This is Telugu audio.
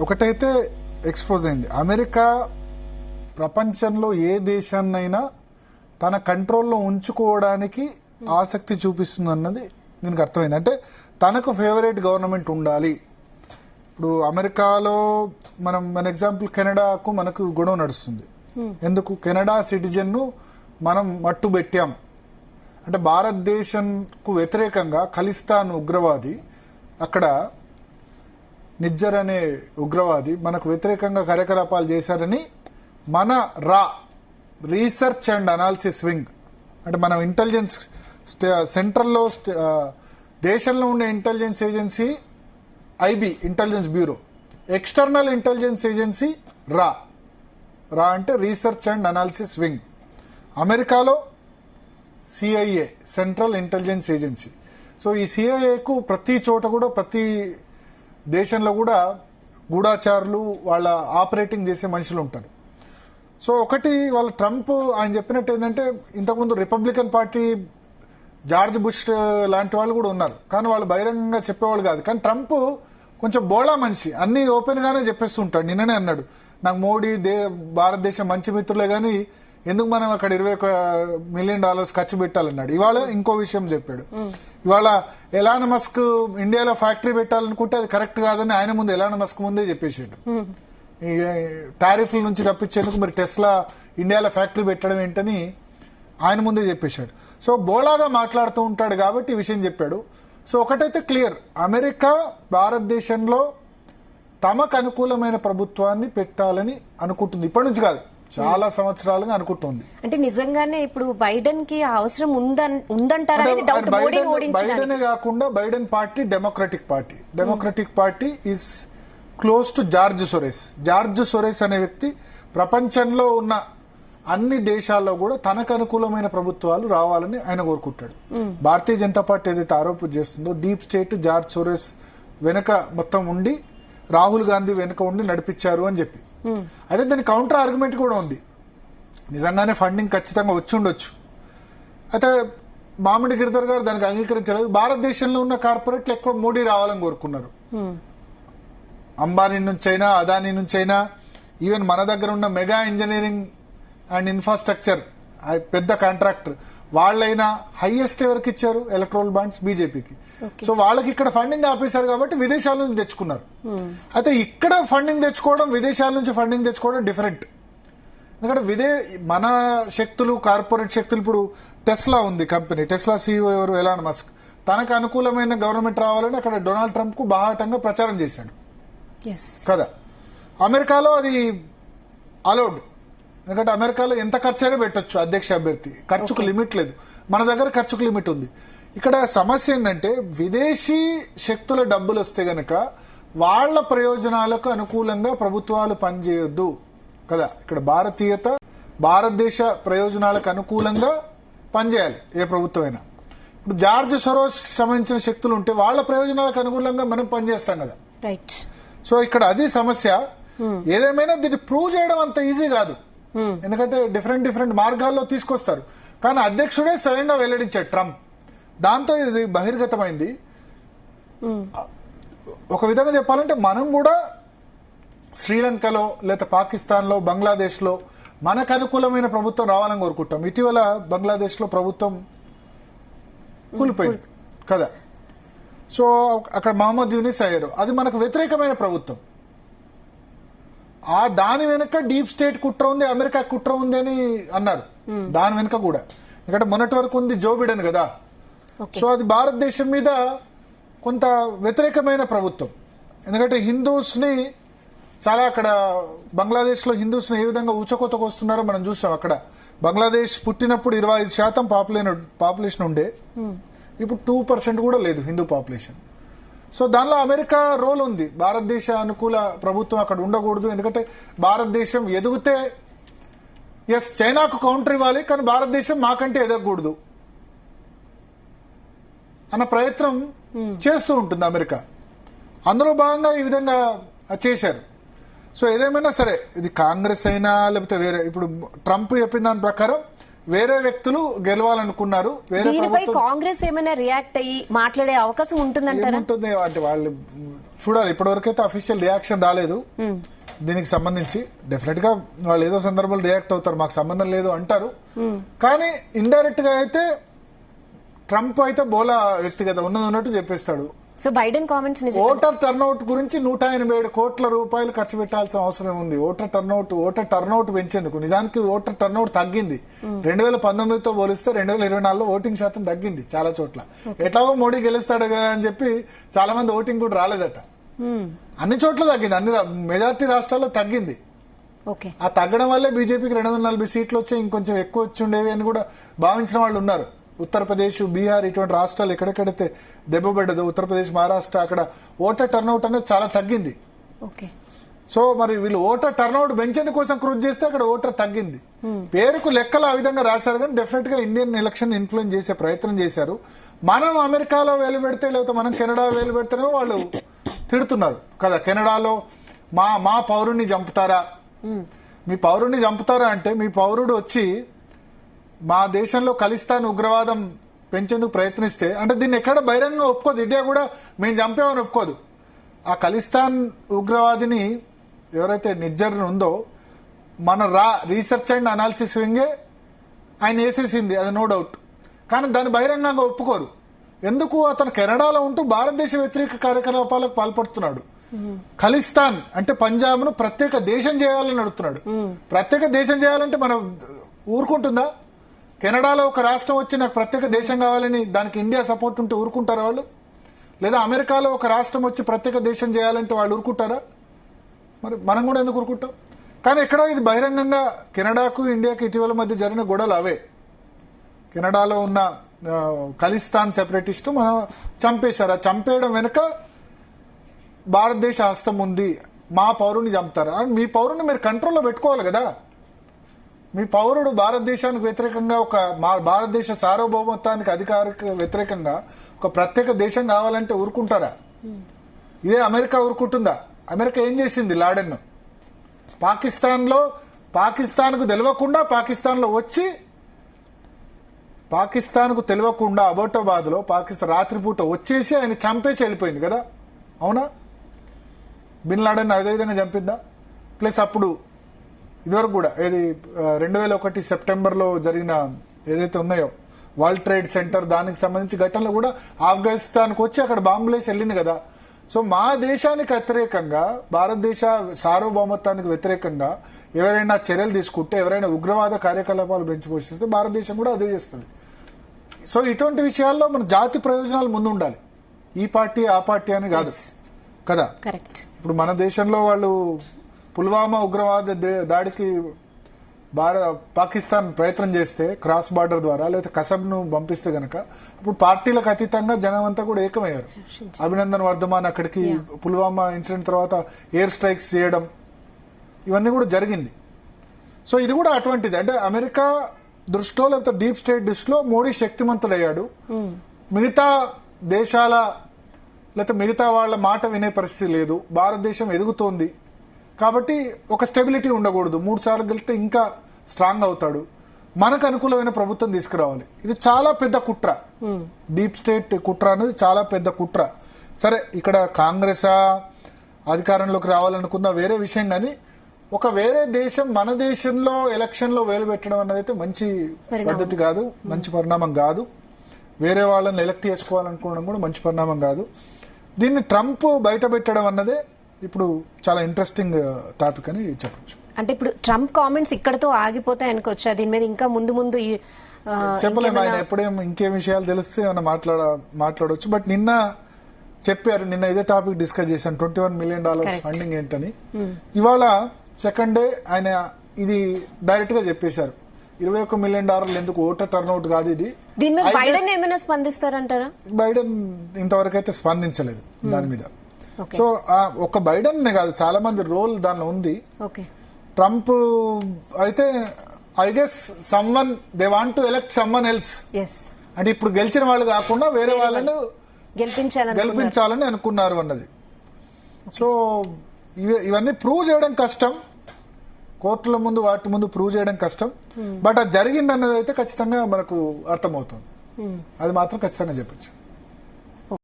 ఒకటైతే ఎక్స్పోజ్ అయింది, అమెరికా ప్రపంచంలో ఏ దేశాన్నైనా తన కంట్రోల్లో ఉంచుకోవడానికి ఆసక్తి చూపిస్తుంది అన్నది దీనికి అర్థమైంది. అంటే తనకు ఫేవరెట్ గవర్నమెంట్ ఉండాలి. ఇప్పుడు అమెరికాలో మన ఎగ్జాంపుల్ కెనడాకు మనకు గొడవ నడుస్తుంది. ఎందుకు? కెనడా సిటిజన్ను మనం మట్టు పెట్టాం అంటే భారతదేశంకు వ్యతిరేకంగా ఖలిస్తాన్ ఉగ్రవాది, అక్కడ నిజ్జర్ అనే ఉగ్రవాది మనకు వ్యతిరేకంగా కార్యకలాపాలు చేశారని మన రీసెర్చ్ అండ్ అనాలిసిస్ వింగ్, అంటే మనం ఇంటెలిజెన్స్ సెంట్రల్లో దేశంలో ఉండే intelligence agency IB intelligence bureau, external intelligence agency రా అంటే రీసెర్చ్ అండ్ అనాలిసిస్ వింగ్. అమెరికాలో CIA central intelligence agency. So ఈ సిఐఏకు ప్రతి చోట కూడా ప్రతి దేశంలో కూడా గూఢాచారులు వాళ్ళ ఆపరేటింగ్ చేసే మనుషులు ఉంటారు. సో ఒకటి వాళ్ళ ట్రంప్ ఆయన చెప్పినట్టు ఏంటంటే, ఇంతకుముందు రిపబ్లికన్ పార్టీ జార్జ్ బుష్ లాంటి వాళ్ళు కూడా ఉన్నారు, కానీ వాళ్ళు బహిరంగంగా చెప్పేవాళ్ళు కాదు. కానీ ట్రంప్ కొంచెం బోళా మనిషి, అన్ని ఓపెన్ గానే చెప్పేస్తుంటాడు. నిన్ననే అన్నాడు, నాకు మోడీ భారతదేశం మంచి మిత్రులే కానీ ఎందుకు మనం అక్కడ $21 మిలియన్ ఖర్చు పెట్టాలన్నాడు. ఇవాళ ఇంకో విషయం చెప్పాడు. ఇవాళ ఎలాన్ మస్క్ ఇండియాలో ఫ్యాక్టరీ పెట్టాలనుకుంటే అది కరెక్ట్ కాదని ఆయన ముందు ఎలాన్ మస్క్ ముందే చెప్పేసాడు. టారిఫ్ల నుంచి తప్పించేందుకు మరి టెస్లా ఇండియాలో ఫ్యాక్టరీ పెట్టడం ఏంటని ఆయన ముందే చెప్పేశాడు. సో బోళాగా మాట్లాడుతూ ఉంటాడు కాబట్టి ఈ విషయం చెప్పాడు. సో ఒకటైతే క్లియర్, అమెరికా భారతదేశంలో తమకు అనుకూలమైన ప్రభుత్వాన్ని పెట్టాలని అనుకుంటుంది. ఇప్పటి నుంచి కాదు, చాలా సంవత్సరాలుగా అనుకుంటుంది. అంటే నిజంగానే ఇప్పుడు బైడెన్ కి అవసరం ఉందంటారా? బైడెనే కాకుండా Biden party democratic party is close to George Soros అనే వ్యక్తి ప్రపంచంలో ఉన్న అన్ని దేశాల్లో కూడా తనకు అనుకూలమైన ప్రభుత్వాలు రావాలని ఆయన కోరుకుంటాడు. భారతీయ జనతా పార్టీ ఏదైతే ఆరోపణ చేస్తుందో డీప్ స్టేట్ జార్జ్ సొరేస్ వెనక మొత్తం ఉండి రాహుల్ గాంధీ వెనుక ఉండి నడిపించారు అని చెప్పి, అయితే దాని కౌంటర్ ఆర్గ్యుమెంట్ కూడా ఉంది. నిజంగానే ఫండింగ్ ఖచ్చితంగా వచ్చి ఉండొచ్చు. అయితే మామిడి గిరిధర్ గారు దానికి అంగీకరించలేదు. భారతదేశంలో ఉన్న కార్పొరేట్లు ఎక్కువ మోడీ రావాలని కోరుకున్నారు. అంబానీ నుంచైనా అదానీ నుంచైనా, ఈవెన్ మన దగ్గర ఉన్న మెగా ఇంజనీరింగ్ అండ్ ఇన్ఫ్రాస్ట్రక్చర్ పెద్ద కాంట్రాక్టర్ వాళ్ళైనా హైయెస్ట్ ఎవరికి ఇచ్చారు? ఎలక్ట్రల్ బాండ్స్ బీజేపీకి. సో వాళ్ళకి ఇక్కడ ఫండింగ్ ఆపేశారు కాబట్టి విదేశాల నుంచి తెచ్చుకున్నారు. అయితే ఇక్కడ ఫండింగ్ తెచ్చుకోవడం, విదేశాల నుంచి ఫండింగ్ తెచ్చుకోవడం డిఫరెంట్. ఎందుకంటే మన శక్తులు, కార్పొరేట్ శక్తులు, ఇప్పుడు టెస్లా ఉంది కంపెనీ, టెస్లా సీఈఓ ఎవరు? Elon Musk. తనకు అనుకూలమైన గవర్నమెంట్ రావాలని అక్కడ డొనాల్డ్ ట్రంప్ కు బాహాటంగా ప్రచారం చేశాడు కదా. అమెరికాలో అది అలౌడ్, ఎందుకంటే అమెరికాలో ఎంత ఖర్చు అయినా పెట్టొచ్చు అధ్యక్ష అభ్యర్థి, ఖర్చుకు లిమిట్ లేదు. మన దగ్గర ఖర్చుకు లిమిట్ ఉంది. ఇక్కడ సమస్య ఏంటంటే, విదేశీ శక్తుల డబ్బులు వస్తే గనక వాళ్ల ప్రయోజనాలకు అనుకూలంగా ప్రభుత్వాలు పనిచేయొద్దు కదా. ఇక్కడ భారతదేశ ప్రయోజనాలకు అనుకూలంగా పనిచేయాలి ఏ ప్రభుత్వం అయినా. ఇప్పుడు జార్జ్ సొరోస్ సంబంధించిన శక్తులు ఉంటే వాళ్ళ ప్రయోజనాలకు అనుకూలంగా మనం పనిచేస్తాం కదా. రైట్. సో ఇక్కడ అది సమస్య. ఏదేమైనా దీన్ని ప్రూవ్ చేయడం అంత ఈజీ కాదు, ఎందుకంటే డిఫరెంట్ మార్గాల్లో తీసుకొస్తారు. కానీ అధ్యక్షుడే స్వయంగా వెల్లడించాడు ట్రంప్. దాంతో ఇది బహిర్గతమైంది. ఒక విధంగా చెప్పాలంటే మనం కూడా శ్రీలంకలో లేదా పాకిస్తాన్లో, బంగ్లాదేశ్లో మనకు అనుకూలమైన ప్రభుత్వం రావాలని కోరుకుంటాం. ఇటీవల బంగ్లాదేశ్లో ప్రభుత్వం కూలిపోయింది కదా. సో అక్కడ మహమ్మద్ యూనిస్ అయ్యారు, అది మనకు వ్యతిరేకమైన ప్రభుత్వం. దాని వెనుక డీప్ స్టేట్ కుట్ర ఉంది, అమెరికా కుట్ర ఉంది అని అన్నారు. దాని వెనుక కూడా, ఎందుకంటే మొన్నటి వరకు ఉంది జో బిడెన్ కదా. సో అది భారతదేశం మీద కొంత వ్యతిరేకమైన ప్రభుత్వం. ఎందుకంటే హిందూస్ ని చాలా, అక్కడ బంగ్లాదేశ్ లో హిందూస్ ని ఏ విధంగా ఊచకోతకు వస్తున్నారో మనం చూసాం. అక్కడ బంగ్లాదేశ్ పుట్టినప్పుడు 25% పాపులేషన్ ఉండే, ఇప్పుడు 2% కూడా లేదు హిందూ పాపులేషన్. సో దానిలో అమెరికా రోల్ ఉంది. భారతదేశ అనుకూల ప్రభుత్వం అక్కడ ఉండకూడదు, ఎందుకంటే భారతదేశం ఎదిగితే చైనాకు కౌంటర్ ఇవ్వాలి, కానీ భారతదేశం మాకంటే ఎదగకూడదు అన్న ప్రయత్నం చేస్తూ ఉంటుంది అమెరికా. అందులో భాగంగా ఈ విధంగా చేశారు. సో ఏదేమైనా సరే, ఇది కాంగ్రెస్ అయినా లేకపోతే వేరే, ఇప్పుడు ట్రంప్ చెప్పిన దాని ప్రకారం వేరే వ్యక్తులు గెలవాలనుకున్నారు. దీనిపై కాంగ్రెస్ ఏమైనా రియాక్ట్ అయ్యి మాట్లాడే అవకాశం ఉంటుందంటారా? ఉంటుంది అంటే వాళ్ళు చూడాలి. ఇప్పటివరకు అయితే అఫీషియల్ రియాక్షన్ రాలేదు దీనికి సంబంధించి. డెఫినెట్ గా వాళ్ళు ఏదో సందర్భంలో రియాక్ట్ అవుతారు, మాకు సంబంధం లేదు అంటారు. కానీ ఇండైరెక్ట్ గా అయితే ట్రంప్ అయితే బోలా వ్యక్తిగత ఉన్నట్టు చెప్పేస్తాడు. So Biden comments voter turnout గురించి 187 కోట్ల రూపాయలు ఖర్చు పెట్టాల్సిన అవసరం ఉంది. ఓటర్ టర్నౌట్ పెంచేందుకు. నిజానికి ఓటర్ టర్నౌట్ తగ్గింది 2019తో పోలిస్తే 2024లో ఓటింగ్ శాతం తగ్గింది చాలా చోట్ల. ఎట్లాగో మోడీ గెలుస్తాడు కదా అని చెప్పి చాలా మంది ఓటింగ్ కూడా రాలేదట. అన్ని చోట్ల తగ్గింది, అన్ని మెజారిటీ రాష్ట్రాల్లో తగ్గింది. ఆ తగ్గడం వల్లే బీజేపీకి 240 సీట్లు వచ్చి ఇంకొంచెం ఎక్కువ వచ్చి ఉండేవి అని కూడా భావించిన వాళ్ళు ఉన్నారు. ఉత్తరప్రదేశ్, బీహార్ ఇటువంటి రాష్ట్రాలు ఎక్కడెక్కడైతే దెబ్బపడ్డదో, ఉత్తరప్రదేశ్, మహారాష్ట్ర, అక్కడ ఓటర్ టర్నౌట్ అనేది చాలా తగ్గింది. సో మరి వీళ్ళు ఓటర్ టర్నౌట్ పెంచేందుకు కోసం కృషి చేస్తే అక్కడ ఓటర్ తగ్గింది. పేరుకు లెక్కలు ఆ విధంగా రాశారు, కానీ డెఫినెట్ గా ఇండియన్ ఎలక్షన్ ఇన్ఫ్లుయెన్స్ చేసే ప్రయత్నం చేశారు. మనం అమెరికాలో వేలు పెడితే, లేకపోతే మనం కెనడా వేలు పెడితేనే వాళ్ళు తిడుతున్నారు కదా. కెనడాలో మా పౌరుణ్ణి చంపుతారా, మీ పౌరుణ్ణి చంపుతారా అంటే, మీ పౌరుడు వచ్చి మా దేశంలో ఖలిస్తాన్ ఉగ్రవాదం పెంచేందుకు ప్రయత్నిస్తే, అంటే దీన్ని ఎక్కడ బహిరంగంగా ఒప్పుకోదు. ఇండియా కూడా మేము చంపామని ఒప్పుకోదు. ఆ ఖలిస్తాన్ ఉగ్రవాదిని ఎవరైతే నిర్జర్ ఉందో, మన రీసెర్చ్ అండ్ అనాలిసిస్ వింగే ఆయన వేసేసింది, అది నో డౌట్. కానీ దాన్ని బహిరంగంగా ఒప్పుకోరు. ఎందుకు? అతను కెనడాలో ఉంటూ భారతదేశ వ్యతిరేక కార్యకలాపాలకు పాల్పడుతున్నాడు. ఖలిస్తాన్ అంటే పంజాబ్ ను ప్రత్యేక దేశం చేయాలని అడుగుతున్నాడు. ప్రత్యేక దేశం చేయాలంటే మనం ఊరుకుంటుందా? కెనడాలో ఒక రాష్ట్రం వచ్చి నాకు ప్రత్యేక దేశం కావాలని దానికి ఇండియా సపోర్ట్ ఉంటే ఊరుకుంటారా వాళ్ళు? లేదా అమెరికాలో ఒక రాష్ట్రం వచ్చి ప్రత్యేక దేశం చేయాలంటే వాళ్ళు ఊరుకుంటారా? మరి మనం కూడా ఎందుకు ఊరుకుంటాం? కానీ ఎక్కడో ఇది బహిరంగంగా కెనడాకు ఇండియాకు ఇటీవల మధ్య జరిగిన గొడవలు అవే. కెనడాలో ఉన్న ఖలిస్తాన్ సెపరేటిస్టు మనం చంపేశారు. ఆ చంపేయడం వెనుక భారతదేశ హస్తం ఉంది. మా పౌరుని చంపుతారా? మీ పౌరుని మీరు కంట్రోల్లో పెట్టుకోవాలి కదా. మీ పౌరుడు భారతదేశానికి వ్యతిరేకంగా భారతదేశ సార్వభౌమత్వానికి అధికారిక వ్యతిరేకంగా ఒక ప్రత్యేక దేశం కావాలంటే ఊరుకుంటారా? ఇదే అమెరికా ఊరుకుంటుందా? అమెరికా ఏం చేసింది? లాడెన్ పాకిస్తాన్కు తెలియకుండా పాకిస్తాన్లో వచ్చి, పాకిస్తాన్కు తెలియకుండా అబోటాబాద్ లో పాకిస్తాన్ రాత్రిపూట వచ్చేసి ఆయన చంపేసి వెళ్ళిపోయింది కదా. అవునా? బిన్ లాడెన్ అదేవిధంగా చంపిందా? ప్లస్ అప్పుడు ఇదివరకు కూడా ఏది 2001 సెప్టెంబర్లో జరిగిన ఏదైతే ఉన్నాయో వరల్డ్ ట్రేడ్ సెంటర్, దానికి సంబంధించి ఘటనలు కూడా ఆఫ్ఘనిస్తాన్కి వచ్చి అక్కడ బాంబులేసి వెళ్ళింది కదా. సో మా దేశానికి వ్యతిరేకంగా, భారతదేశ సార్వభౌమత్వానికి వ్యతిరేకంగా ఎవరైనా చర్యలు తీసుకుంటే, ఎవరైనా ఉగ్రవాద కార్యకలాపాలు పెంచిపోషిస్తే భారతదేశం కూడా అదే చేస్తుంది. సో ఇటువంటి విషయాల్లో మన జాతి ప్రయోజనాలు ముందు ఉండాలి. ఈ పార్టీ ఆ పార్టీ అని కాదు కదా. ఇప్పుడు మన దేశంలో వాళ్ళు పుల్వామా ఉగ్రవాద దాడికి పాకిస్తాన్ ప్రయత్నం చేస్తే క్రాస్ బార్డర్ ద్వారా, లేదా కసబ్ను పంపిస్తే గనక ఇప్పుడు పార్టీలకు అతీతంగా జనం అంతా కూడా ఏకమయ్యారు. అభినందన్ వర్ధమాన్ అక్కడికి పుల్వామా ఇన్సిడెంట్ తర్వాత ఎయిర్ స్ట్రైక్స్ చేయడం, ఇవన్నీ కూడా జరిగింది. సో ఇది కూడా అటువంటిది. అంటే అమెరికా దృష్టిలో, లేకపోతే డీప్ స్టేట్ దృష్టిలో మోడీ శక్తిమంతుడయ్యాడు. మిగతా దేశాల లేకపోతే మిగతా వాళ్ళ మాట వినే పరిస్థితి లేదు. భారతదేశం ఎదుగుతోంది కాబట్టి ఒక స్టెబిలిటీ ఉండకూడదు. 3 సార్లు గెలిస్తే ఇంకా స్ట్రాంగ్ అవుతాడు. మనకు అనుకూలమైన ప్రభుత్వం తీసుకురావాలి. ఇది చాలా పెద్ద కుట్ర. డీప్ స్టేట్ కుట్ర అనేది చాలా పెద్ద కుట్ర. సరే, ఇక్కడ కాంగ్రెస్ అధికారంలోకి రావాలనుకున్న వేరే విషయం, కానీ ఒక వేరే దేశం మన దేశంలో ఎలక్షన్ లో వేలు పెట్టడం అన్నది అయితే మంచి పద్ధతి కాదు, మంచి పరిణామం కాదు. వేరే వాళ్ళని ఎలక్ట్ చేసుకోవాలనుకోవడం కూడా మంచి పరిణామం కాదు. దీన్ని ట్రంప్ బయట పెట్టడం అన్నదే ఇప్పుడు చాలా ఇంట్రెస్టింగ్ టాపిక్ అని చెప్పొచ్చు. అంటే ఇప్పుడు ట్రంప్ కామెంట్స్ ఇక్కడతో ఆగిపోతాయి అనుకోవచ్చా? దీని మీద ఇంకా ముందు చెప్పలేము. ఆయన ఎప్పుడేం ఇంకేం విషయాలు తెలిస్తే ఏమైనా మాట్లాడవచ్చు. బట్ నిన్న చెప్పారు, నిన్న ఇదే టాపిక్ డిస్కస్ చేశాను, $21 మిలియన్ ఫండింగ్ ఏంటని. ఇవాళ సెకండ్ డే ఆయన ఇది డైరెక్ట్ గా చెప్పేశారు. $21 మిలియన్ ఎందుకు? ఓటర్ టర్న్అవుట్ కాదు ఇది. దీని మీద బైడెన్ ఏమైనా స్పందిస్తారంటారా? బైడెన్ ఇంతవరకు అయితే స్పందించలేదు దాని మీద. సో ఒక బైడెన్ కాదు, చాలా మంది రోల్ దానిలో ఉంది. ట్రంప్ అయితే I guess someone they want to elect someone else. అంటే ఇప్పుడు గెలిచిన వాళ్ళు కాకుండా వేరే వాళ్ళను గెలిపించాలని అనుకున్నారు అన్నది. సో ఇవన్నీ ప్రూవ్ చేయడం కష్టం, కోర్టుల ముందు వాటి ముందు ప్రూవ్ చేయడం కష్టం. బట్ అది జరిగింది అన్నది అయితే ఖచ్చితంగా మనకు అర్థమవుతుంది. అది మాత్రం ఖచ్చితంగా చెప్పచ్చు.